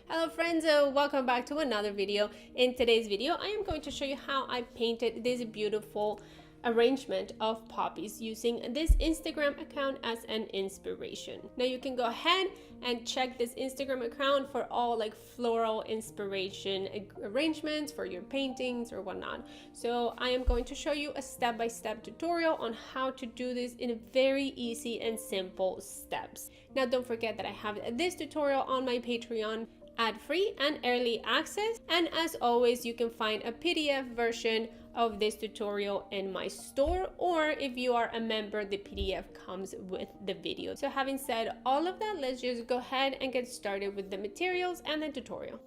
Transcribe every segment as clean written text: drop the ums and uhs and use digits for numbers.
Hello friends, welcome back to another video. In today's video, I am going to show you how I painted this beautiful arrangement of poppies using this Instagram account as an inspiration. Now you can go ahead and check this Instagram account for all like floral inspiration arrangements for your paintings or whatnot. So I am going to show you a step-by-step tutorial on how to do this in very easy and simple steps. Now don't forget that I have this tutorial on my Patreon, ad-free and early access, and as always you can find a PDF version of this tutorial in my store, or if you are a member the PDF comes with the video. So having said all of that, let's just go ahead and get started with the materials and the tutorial.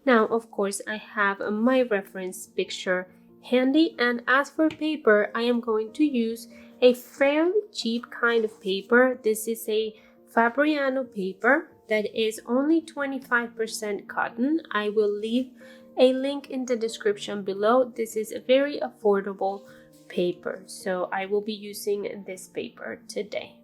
Now of course I have my reference picture handy, and as for paper, I am going to use a fairly cheap kind of paper. This is a Fabriano paper that is only 25% cotton. I will leave a link in the description below. This is a very affordable paper, so I will be using this paper today.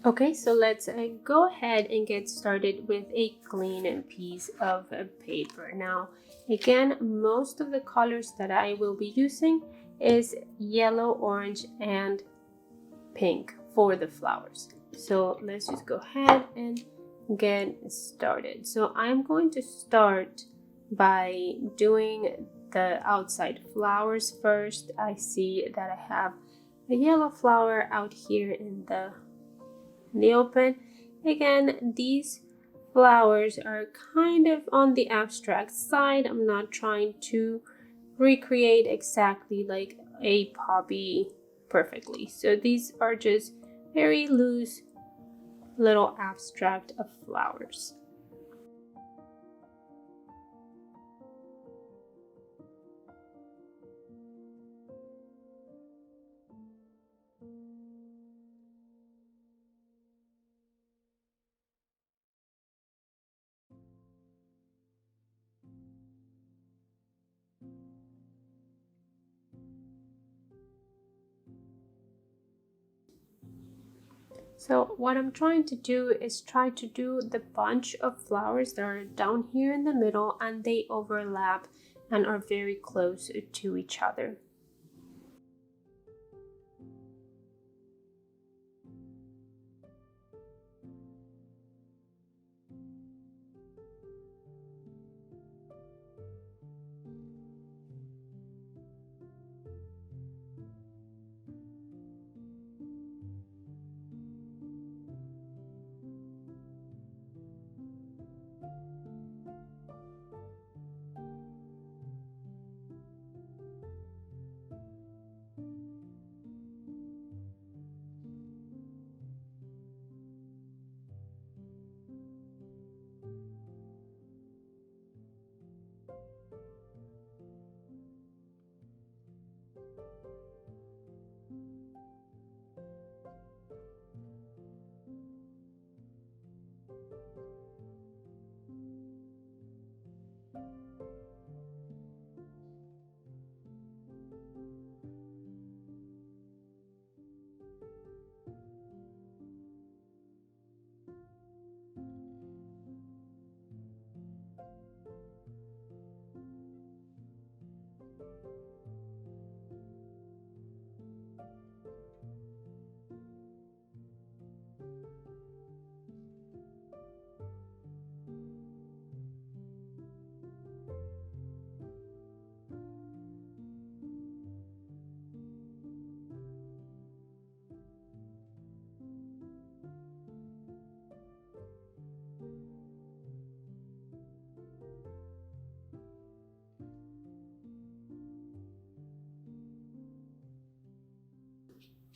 Okay, so let's go ahead and get started with a clean piece of paper. Now, again, most of the colors that I will be using is yellow, orange, and pink for the flowers. So let's just go ahead and get started. So I'm going to start by doing the outside flowers first. I see that I have a yellow flower out here in the open. Again, these flowers are kind of on the abstract side. I'm not trying to recreate exactly like a poppy perfectly. So these are just very loose little abstract of flowers. So what I'm trying to do is try to do the bunch of flowers that are down here in the middle, and they overlap and are very close to each other.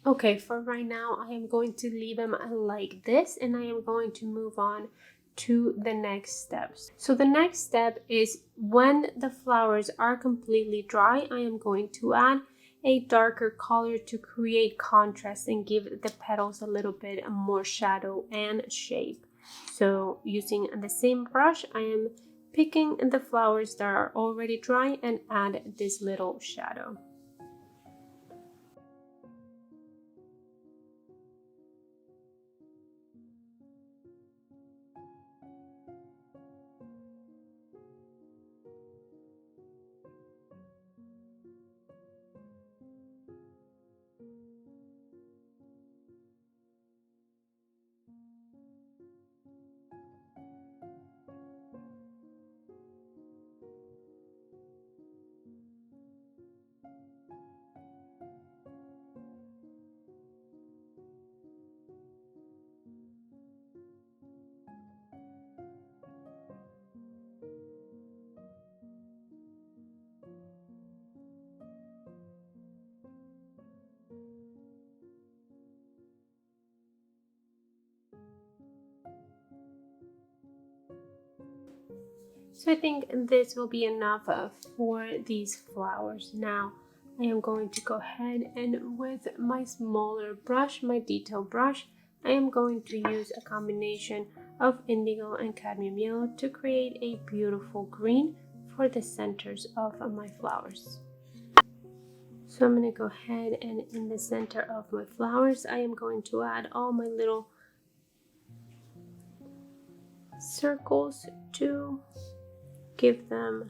Okay, for right now, I am going to leave them like this, and I am going to move on to the next steps. So the next step is when the flowers are completely dry, I am going to add a darker color to create contrast and give the petals a little bit more shadow and shape. So using the same brush, I am picking the flowers that are already dry and add this little shadow. So I think this will be enough for these flowers. Now I am going to go ahead and with my smaller brush, my detail brush, I am going to use a combination of indigo and cadmium yellow to create a beautiful green for the centers of my flowers. So I'm going to go ahead and in the center of my flowers, I am going to add all my little circles to give them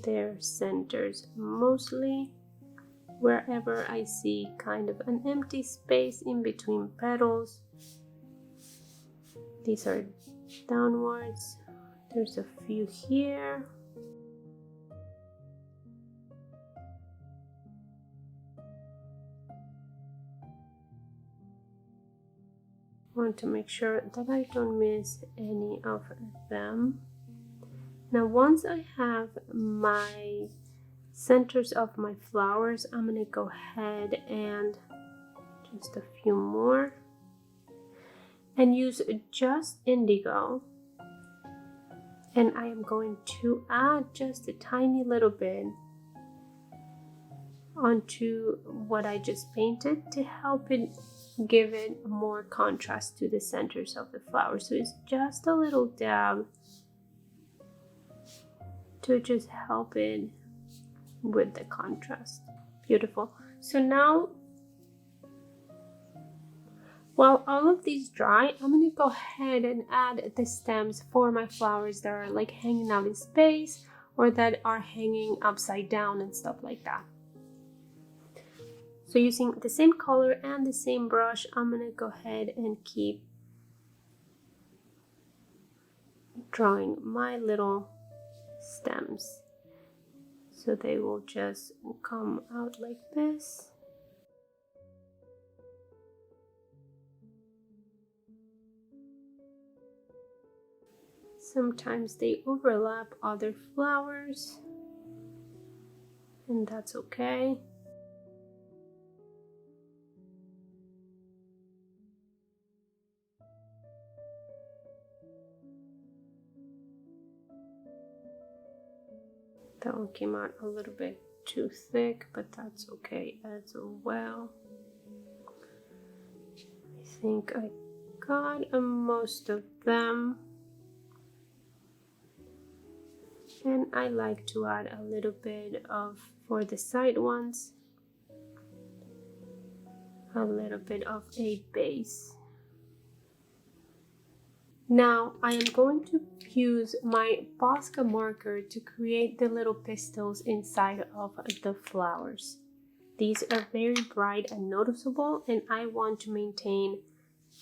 their centers, mostly wherever I see kind of an empty space in between petals. These are downwards. There's a few here. I want to make sure that I don't miss any of them. Now once I have my centers of my flowers, I'm going to go ahead and just a few more and use just indigo, and I am going to add just a tiny little bit onto what I just painted to help it give it more contrast to the centers of the flower. So it's just a little dab to just help it with the contrast. Beautiful. So now while all of these dry, I'm going to go ahead and add the stems for my flowers that are like hanging out in space or that are hanging upside down and stuff like that. So using the same color and the same brush, I'm going to go ahead and keep drawing my little stems. So they will just come out like this. Sometimes they overlap other flowers, and that's okay. That one came out a little bit too thick, but that's okay as well. I think I got most of them. And I like to add a little bit of, for the side ones, a little bit of a base. Now I am going to use my Posca marker to create the little pistils inside of the flowers. These are very bright and noticeable, and I want to maintain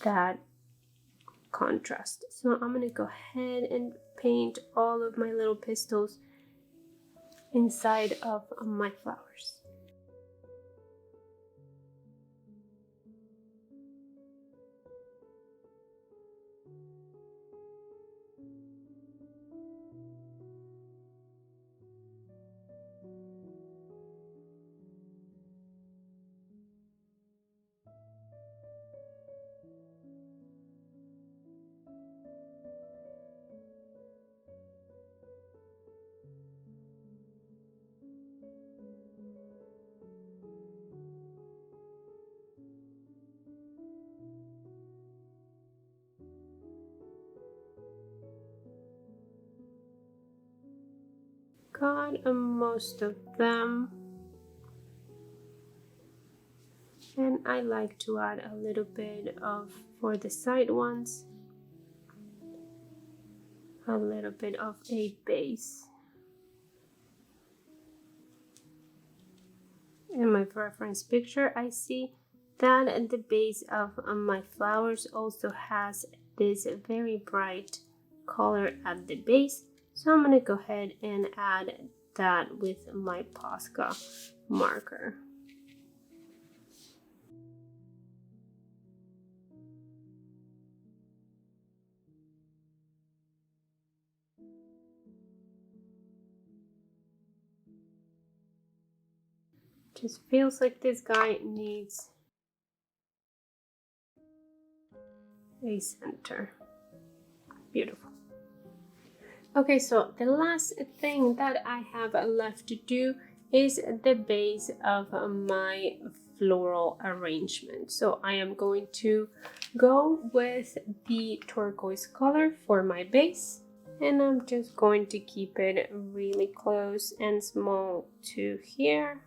that contrast. So I'm going to go ahead and paint all of my little pistils inside of my flowers. Got most of them, and I like to add a little bit of, for the side ones, a little bit of a base. In my reference picture, I see that the base of my flowers also has this very bright color at the base. So I'm going to go ahead and add that with my Posca marker. Just feels like this guy needs a center. Beautiful. Okay, so the last thing that I have left to do is the base of my floral arrangement. So I am going to go with the turquoise color for my base, and I'm just going to keep it really close and small to here.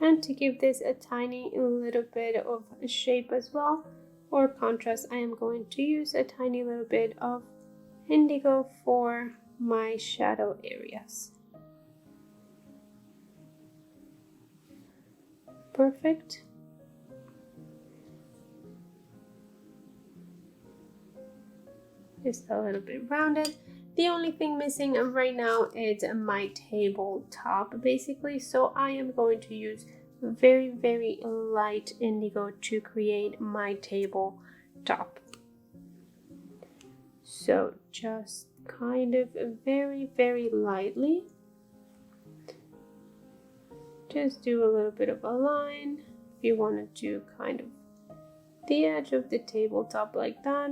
And to give this a tiny little bit of shape as well, or contrast, I am going to use a tiny little bit of indigo for my shadow areas. Perfect. Just a little bit rounded. The only thing missing right now is my tabletop, basically, so I am going to use very, very light indigo to create my tabletop. So just kind of very, very lightly, just do a little bit of a line. If you want to do kind of the edge of the tabletop like that,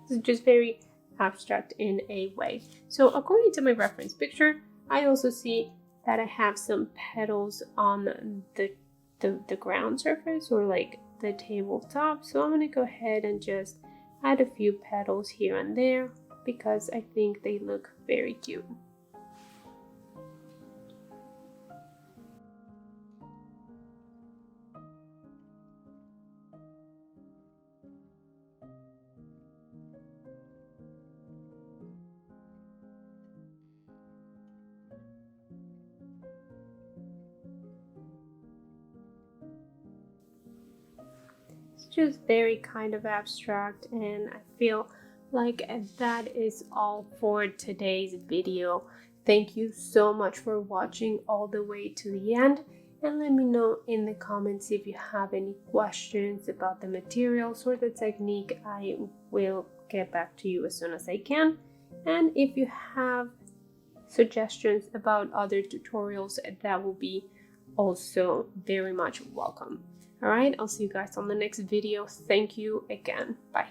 it's just very abstract in a way. So according to my reference picture, I also see that I have some petals on the ground surface, or like the tabletop. So I'm gonna go ahead and just add a few petals here and there because I think they look very cute. Just very kind of abstract, and I feel like that is all for today's video. Thank you so much for watching all the way to the end, and let me know in the comments if you have any questions about the materials or the technique. I will get back to you as soon as I can, and if you have suggestions about other tutorials, that will be also very much welcome. All right, I'll see you guys on the next video. Thank you again. Bye.